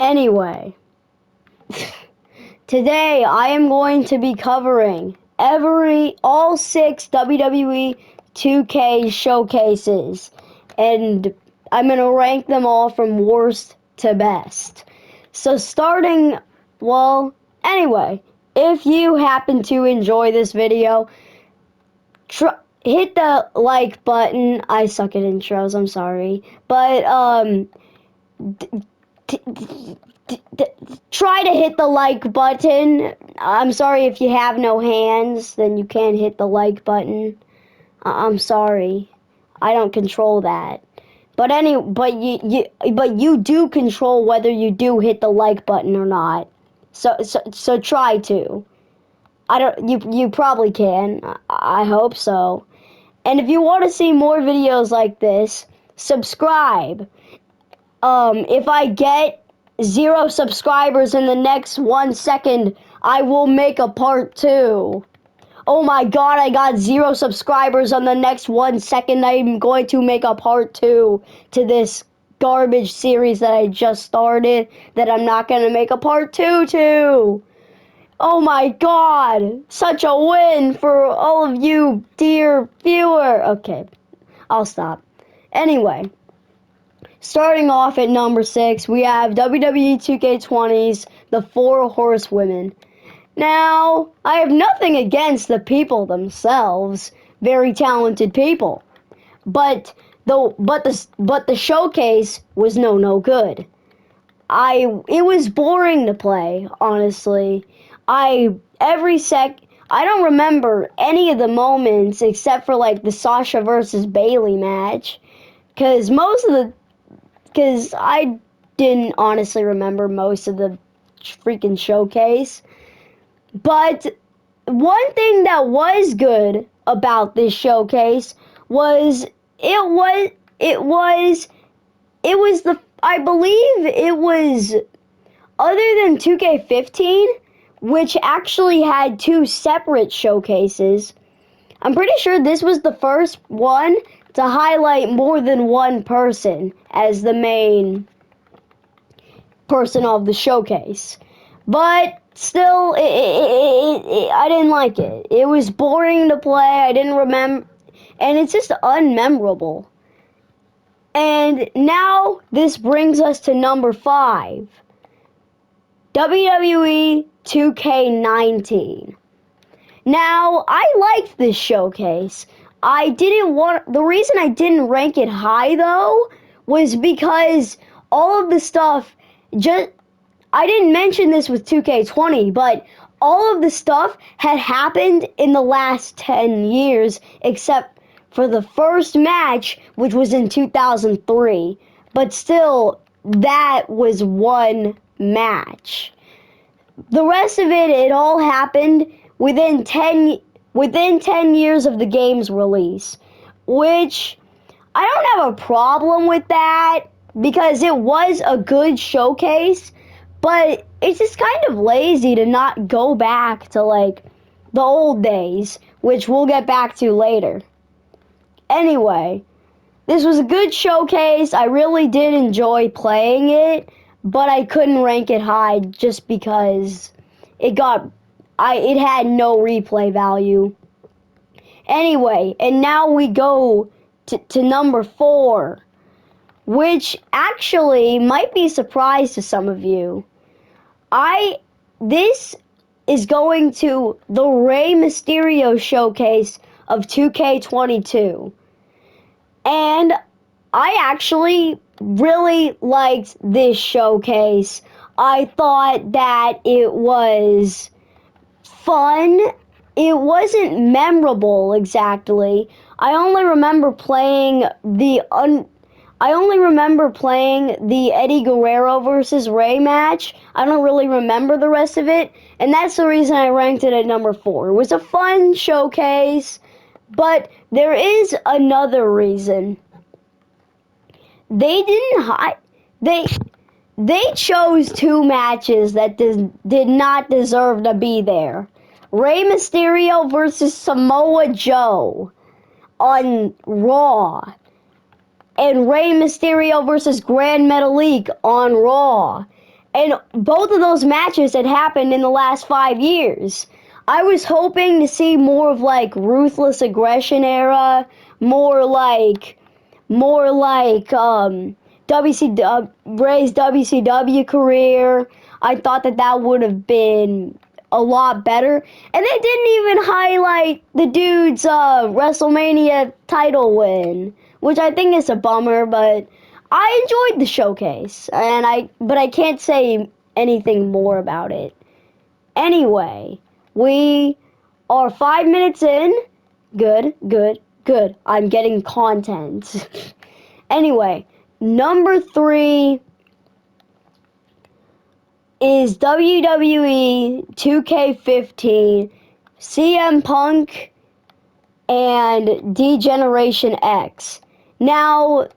Anyway, today I am going to be covering all 6 WWE 2K showcases, and I'm going to rank them all from worst to best. So anyway, if you happen to enjoy this video, hit the like button. I suck at intros, I'm sorry. But, try to hit the like button. I'm sorry if you have no hands, then you can't hit the like button. I'm sorry. I don't control that. But you do control whether you do hit the like button or not. So try to. You probably can. I hope so. And if you want to see more videos like this, subscribe. If I get 0 subscribers in the next 1 second, I will make a part 2. Oh my god, I got 0 subscribers on the next 1 second. I'm going to make a part 2 to this garbage series that I just started that I'm not going to make a part 2 to. Oh my god, such a win for all of you, dear viewer. Okay, I'll stop. Anyway. Starting off at number 6, we have WWE 2K20's The Four Horsewomen. Now, I have nothing against the people themselves, very talented people, but the showcase was no good. It was boring to play, honestly. I don't remember any of the moments except for like the Sasha versus Bayley match, because I didn't honestly remember most of the freaking showcase. But one thing that was good about this showcase was I believe it was, other than 2K15, which actually had 2 separate showcases, I'm pretty sure this was the first one to highlight more than one person as the main person of the showcase. But still, I didn't like it. It was boring to play. I didn't remember, and it's just unmemorable. And now this brings us to number 5, WWE 2K19. Now, I liked this showcase. The reason I didn't rank it high, though, was because all of the stuff, I didn't mention this with 2K20, but all of the stuff had happened in the last 10 years, except for the first match, which was in 2003. But still, that was one match. The rest of it all happened within 10 years of the game's release, which I don't have a problem with that because it was a good showcase, but it's just kind of lazy to not go back to like the old days, which we'll get back to later. Anyway, this was a good showcase. I really did enjoy playing it, but I couldn't rank it high just because it had no replay value. Anyway, and now we go to number 4, which actually might be a surprise to some of you. This is going to the Rey Mysterio showcase of 2K22. And I actually really liked this showcase. I thought that it was fun. It wasn't memorable exactly. I only remember playing the Eddie Guerrero versus Rey match. I don't really remember the rest of it, and that's the reason I ranked it at number 4. It was a fun showcase, but there is another reason. They chose 2 matches that did not deserve to be there. Rey Mysterio versus Samoa Joe on Raw, and Rey Mysterio versus Grand Metalik on Raw. And both of those matches had happened in the last 5 years. I was hoping to see more of like Ruthless Aggression era, more like Ray's WCW career. I thought that would have been a lot better. And they didn't even highlight the dude's WrestleMania title win, which I think is a bummer, but I enjoyed the showcase, but I can't say anything more about it. Anyway, we are 5 minutes in. Good, good, good. I'm getting content. Anyway, number 3 is WWE 2K15, CM Punk, and D-Generation X. Now,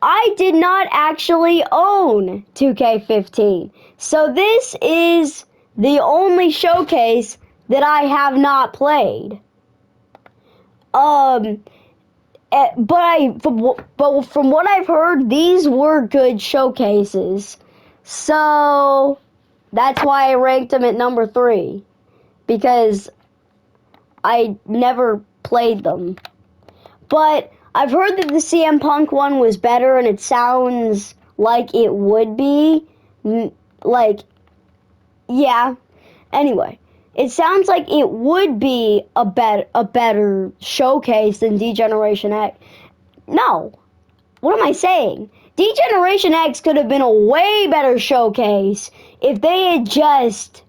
I did not actually own 2K15, so this is the only showcase that I have not played. But from what I've heard, these were good showcases. So that's why I ranked them at number 3, because I never played them. But I've heard that the CM Punk one was better, and it sounds like it would be. Yeah. Anyway, it sounds like it would be a better showcase than D-Generation X. No. What am I saying? D-Generation X could have been a way better showcase if they had just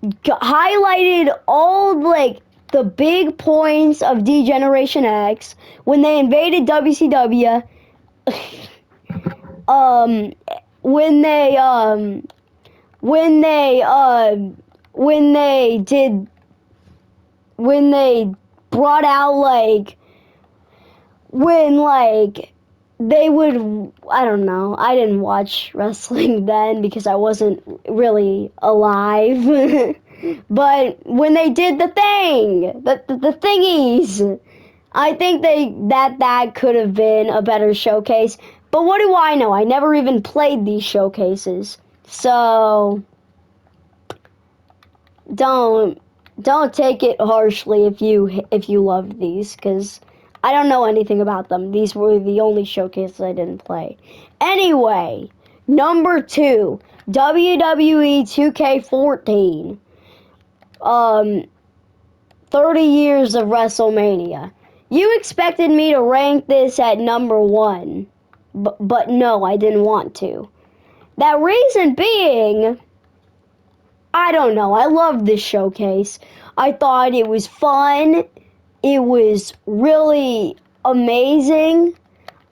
highlighted all, like, the big points of D-Generation X when they invaded WCW. When they brought out, like, when, like, they would, I don't know, I didn't watch wrestling then because I wasn't really alive. But when they did the thing, the thingies, I think that could have been a better showcase. But what do I know? I never even played these showcases. So don't take it harshly if you love these, because I don't know anything about them. These were the only showcases I didn't play. Anyway, number 2, WWE 2K14. 30 years of WrestleMania. You expected me to rank this at number 1, but no, I didn't want to. That reason being, I don't know, I loved this showcase. I thought it was fun. It was really amazing.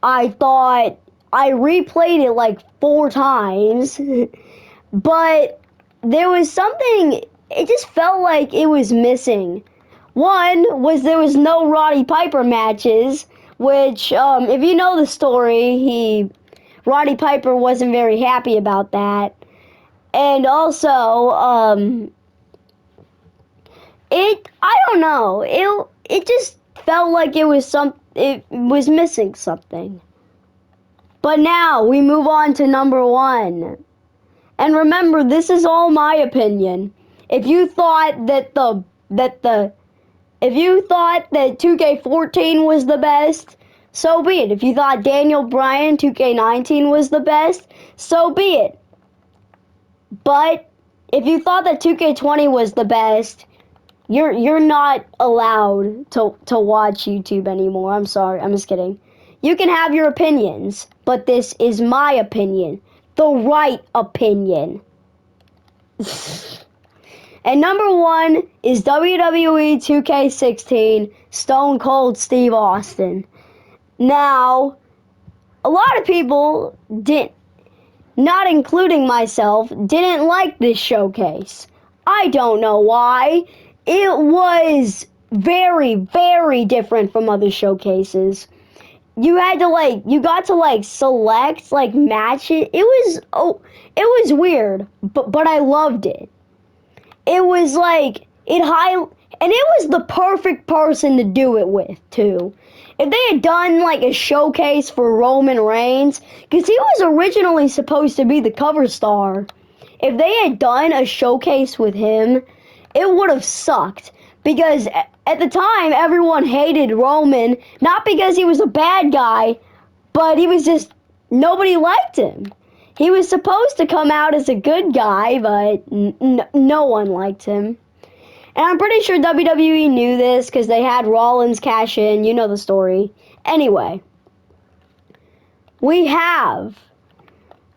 I thought I replayed it like 4 times, but there was something, it just felt like it was missing. One was there was no Roddy Piper matches, which, if you know the story, Roddy Piper wasn't very happy about that. And also, I don't know, it just felt like it was missing something. But now we move on to number 1. And remember, this is all my opinion. If you thought that 2K14 was the best, so be it. If you thought Daniel Bryan 2K19 was the best, so be it. But if you thought that 2K20 was the best, you're not allowed to watch YouTube anymore. I'm sorry. I'm just kidding. You can have your opinions, but this is my opinion. The right opinion. And number 1 is WWE 2K16 Stone Cold Steve Austin. Now, a lot of people not including myself, didn't like this showcase. I don't know why. It was very, very different from other showcases. You got to select matches. It was weird, but I loved it. It was and it was the perfect person to do it with too. If they had done a showcase for Roman Reigns, because he was originally supposed to be the cover star, if they had done a showcase with him, it would have sucked. Because at the time, everyone hated Roman, not because he was a bad guy, but he was just, nobody liked him. He was supposed to come out as a good guy, but no one liked him. And I'm pretty sure WWE knew this because they had Rollins cash in. You know the story. Anyway, we had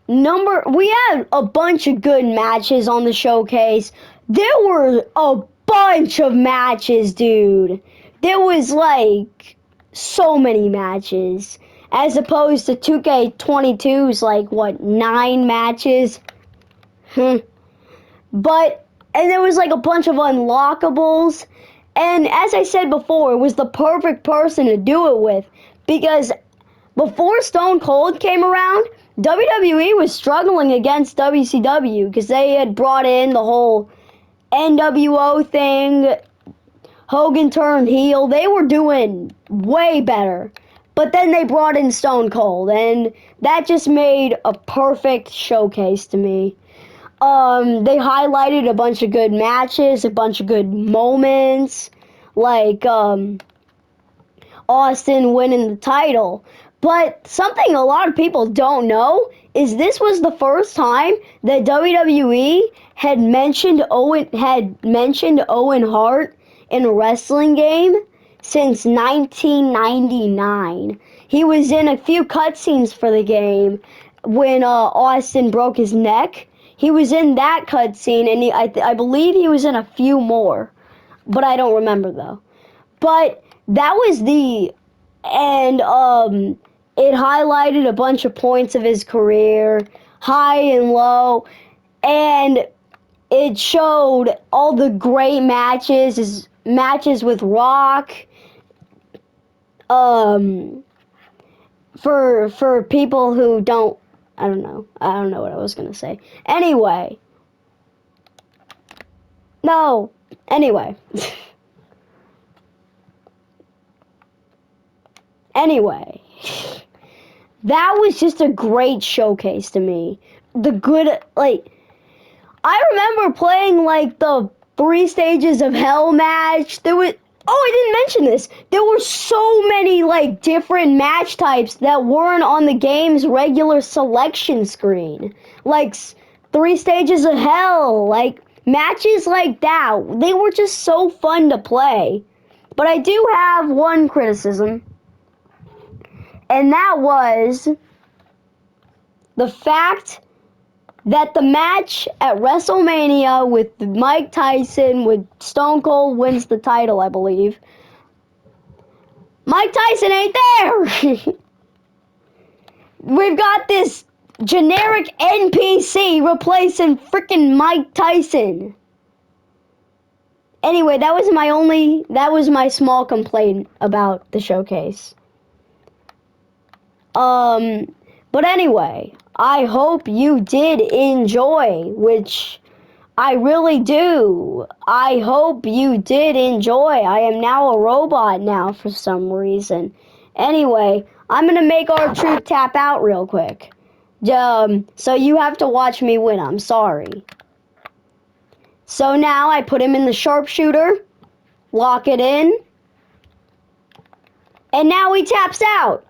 a bunch of good matches on the showcase. There were a bunch of matches, dude. There was like so many matches. As opposed to 2K22's like, what, 9 matches? But, and there was like a bunch of unlockables. And as I said before, it was the perfect person to do it with. Because before Stone Cold came around, WWE was struggling against WCW because they had brought in the whole NWO thing. Hogan turned heel. They were doing way better. But then they brought in Stone Cold, and that just made a perfect showcase to me. They highlighted a bunch of good matches, a bunch of good moments, like Austin winning the title. But something a lot of people don't know is this was the first time that WWE had mentioned Owen Hart in a wrestling game since 1999. He was in a few cutscenes for the game when Austin broke his neck. He was in that cutscene, and I believe he was in a few more, but I don't remember though. But that was and it highlighted a bunch of points of his career, high and low, and it showed all the great matches, his matches with Rock. For people who don't, I don't know what I was gonna say. Anyway, anyway, that was just a great showcase to me. The good, like, I remember playing like the 3 stages of hell match. I didn't mention this. There were so many like different match types that weren't on the game's regular selection screen. Like 3 stages of hell, like matches like that. They were just so fun to play. But I do have one criticism, and that was the fact that the match at WrestleMania with Mike Tyson, with Stone Cold wins the title, I believe. Mike Tyson ain't there! We've got this generic NPC replacing freaking Mike Tyson. Anyway, that was my small complaint about the showcase. But anyway, I hope you did enjoy, which I really do. I hope you did enjoy. I am now a robot now for some reason. Anyway, I'm going to make R-Truth tap out real quick. So you have to watch me win. I'm sorry. So now I put him in the sharpshooter, lock it in, and now he taps out.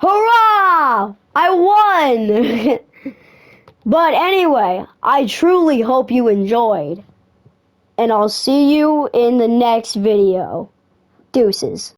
Hurrah! I won! But anyway, I truly hope you enjoyed. And I'll see you in the next video. Deuces.